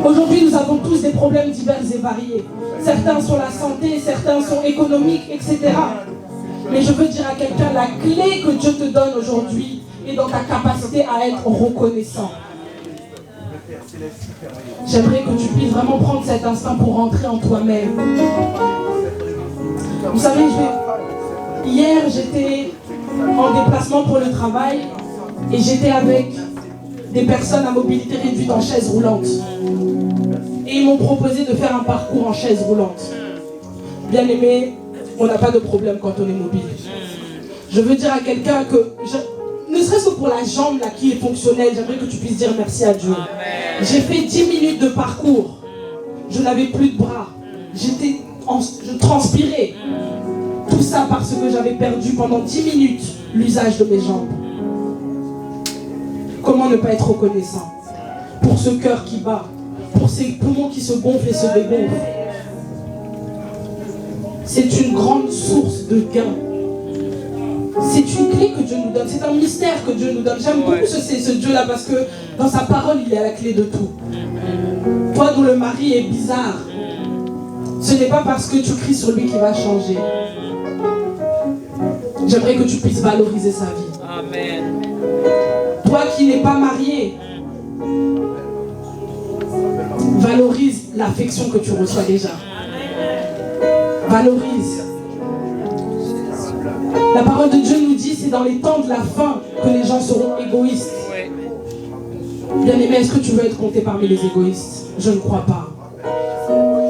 Aujourd'hui, nous avons tous des problèmes divers et variés. Certains sont la santé, certains sont économiques, etc. Mais je veux dire à quelqu'un, la clé que Dieu te donne aujourd'hui est dans ta capacité à être reconnaissant. J'aimerais que tu puisses vraiment prendre cet instant pour rentrer en toi-même. Vous savez, hier, j'étais en déplacement pour le travail et j'étais avec des personnes à mobilité réduite en chaise roulante. Et ils m'ont proposé de faire un parcours en chaise roulante. Bien aimé, on n'a pas de problème quand on est mobile. Je veux dire à quelqu'un que, ne serait-ce que pour la jambe là, qui est fonctionnelle, j'aimerais que tu puisses dire merci à Dieu. J'ai fait 10 minutes de parcours. Je n'avais plus de bras. Je transpirais. Tout ça parce que j'avais perdu pendant 10 minutes l'usage de mes jambes. Comment ne pas être reconnaissant pour ce cœur qui bat, pour ces poumons qui se gonflent et se dégonflent? C'est une grande source de gain. C'est une clé que Dieu nous donne. C'est un mystère que Dieu nous donne. J'aime beaucoup ce Dieu-là parce que dans sa parole, il est à la clé de tout. Toi dont le mari est bizarre, ce n'est pas parce que tu cries sur lui qu'il va changer. J'aimerais que tu puisses valoriser sa vie. Amen. Toi qui n'es pas marié, valorise l'affection que tu reçois déjà. Valorise. La parole de Dieu nous dit, c'est dans les temps de la fin que les gens seront égoïstes. Bien-aimé, est-ce que tu veux être compté parmi les égoïstes? Je ne crois pas.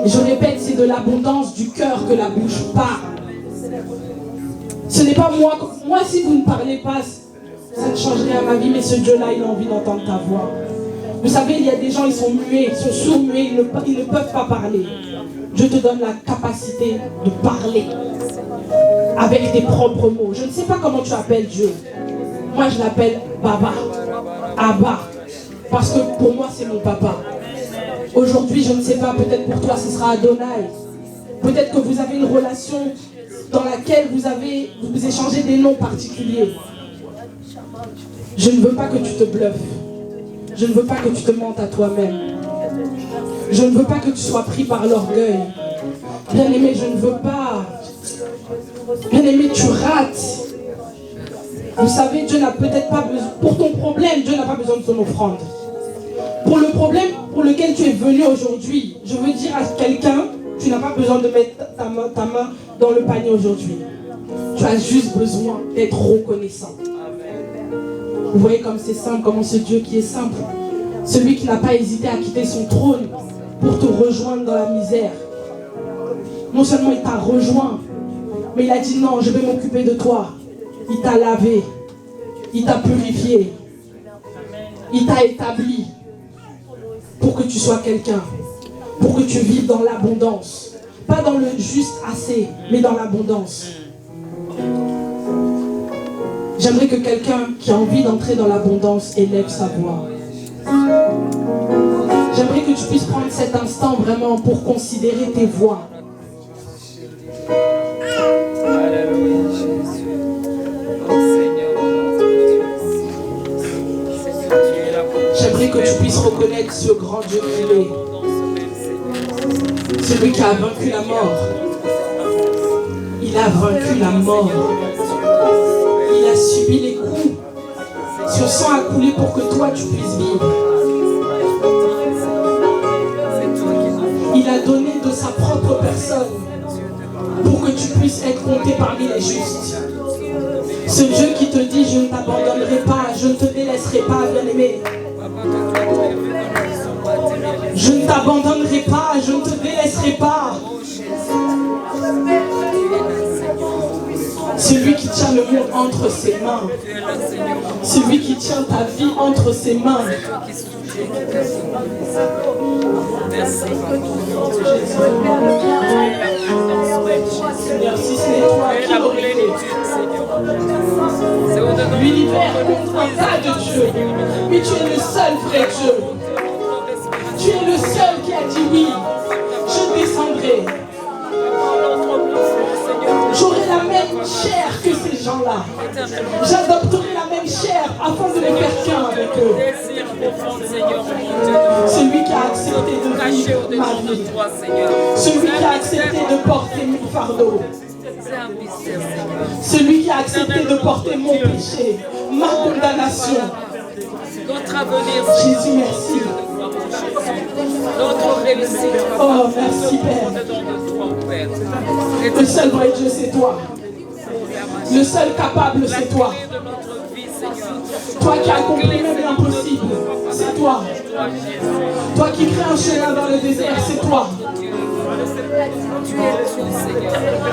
Et je répète, c'est de l'abondance du cœur que la bouche parle. Ce n'est pas moi. Moi, si vous ne parlez pas, ça ne change rien à ma vie, mais ce Dieu-là, il a envie d'entendre ta voix. Vous savez, il y a des gens, ils sont muets, ils sont sourds-muets, ils ne peuvent pas parler. Dieu te donne la capacité de parler avec tes propres mots. Je ne sais pas comment tu appelles Dieu. Moi, je l'appelle Baba, Abba, parce que pour moi, c'est mon papa. Aujourd'hui, je ne sais pas, peut-être pour toi, ce sera Adonai. Peut-être que vous avez une relation dans laquelle vous échangez des noms particuliers. Je ne veux pas que tu te bluffes. Je ne veux pas que tu te mentes à toi-même. Je ne veux pas que tu sois pris par l'orgueil. Bien-aimé, je ne veux pas. Bien-aimé, tu rates. Vous savez, Dieu n'a peut-être pas besoin. Pour ton problème, Dieu n'a pas besoin de ton offrande. Pour le problème pour lequel tu es venu aujourd'hui, je veux dire à quelqu'un, tu n'as pas besoin de mettre ta main dans le panier aujourd'hui. Tu as juste besoin d'être reconnaissant. Vous voyez comme c'est simple, comment ce Dieu qui est simple. Celui qui n'a pas hésité à quitter son trône pour te rejoindre dans la misère. Non seulement il t'a rejoint, mais il a dit non, je vais m'occuper de toi. Il t'a lavé, il t'a purifié, il t'a établi pour que tu sois quelqu'un, pour que tu vives dans l'abondance. Pas dans le juste assez, mais dans l'abondance. J'aimerais que quelqu'un qui a envie d'entrer dans l'abondance élève sa voix. J'aimerais que tu puisses prendre cet instant vraiment pour considérer tes voix. J'aimerais que tu puisses reconnaître ce grand Dieu qui est. Celui qui a vaincu la mort. Il a vaincu la mort. Il a subi les coups. Son sang a coulé pour que toi tu puisses vivre. Il a donné de sa propre personne pour que tu puisses être compté parmi les justes. Ce Dieu qui te dit, je ne t'abandonnerai pas, je ne te délaisserai pas, bien-aimé. Je ne t'abandonnerai pas, je ne te délaisserai pas. Celui qui tient le monde entre ses mains. Celui qui tient ta vie entre ses mains. Seigneur, si c'est toi qui l'aurais fait. L'univers ne comprend pas de Dieu, mais tu es le seul vrai Dieu. Tu es le seul qui a dit oui, je descendrai. J'aurai la même chair que ces gens-là. J'adopterai la même chair afin de les faire qu'un avec eux. Celui qui a accepté accepté de vivre ma vie. Celui qui a accepté de porter mon fardeau. Celui qui a accepté de porter mon péché, ma condamnation. Jésus, merci. Notre réussite. Oh, merci Père. Le seul vrai Dieu, c'est toi. Le seul capable, c'est toi. Toi qui accomplis même l'impossible, c'est toi. Toi qui crées un chemin dans le désert, c'est toi.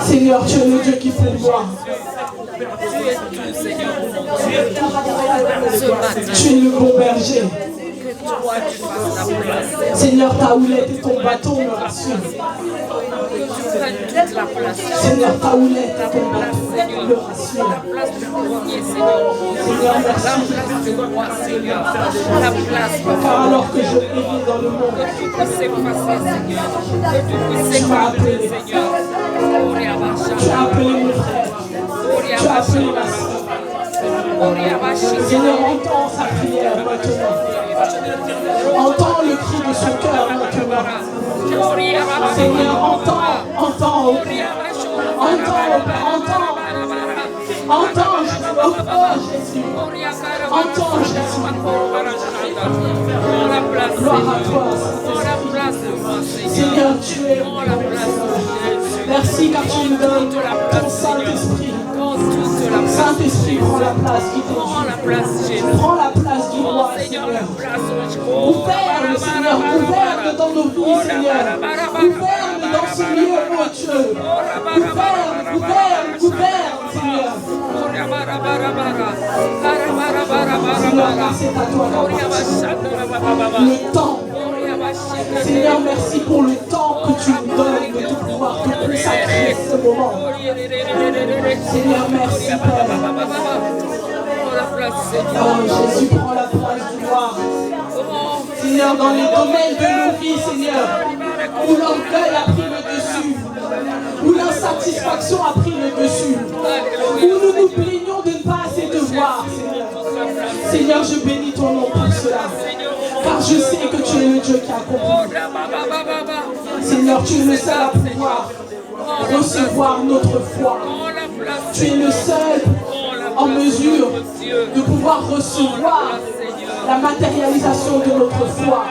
Seigneur, tu es le Dieu qui pourvoit. Tu es le bon berger. Seigneur, ta houlette et ton bâton me rassurent. Seigneur, ta houlette et ton bâton me rassurent. Seigneur, merci. Car alors que je péris dans le monde, tu m'as appelé. Tu as appelé mon frère. Tu as appelé ma soeur. Seigneur, entends sa prière maintenant. Entends le cri de son cœur maintenant. Seigneur, entends, Jésus. Entends, Jésus. Gloire à toi, Saint-Esprit. Seigneur, tu es bon. Merci car tu nous donnes ton Saint-Esprit. Saint-Esprit, prends la place qui t'est. Prends la place du roi, Seigneur. Gouverne, Seigneur, gouverne dans nos vies, Seigneur. Gouverne dans ce lieu, mon Dieu. Gouverne, Seigneur. Seigneur, car c'est à toi le temps. Seigneur, merci pour le temps que tu nous donnes de pouvoir te consacrer ce moment. Seigneur, merci Père. Oh Jésus, prends la place du roi. Seigneur, dans les domaines de nos vies, Seigneur, où l'orgueil a pris le dessus, où l'insatisfaction a pris le dessus, où nous nous plaignons de ne pas assez te voir, Seigneur. Seigneur, je bénis ton nom pour cela, car je sais que tu es le Dieu qui accomplit. Seigneur, tu es le seul à pouvoir recevoir notre foi. Tu es le seul en mesure de pouvoir recevoir la matérialisation de notre foi.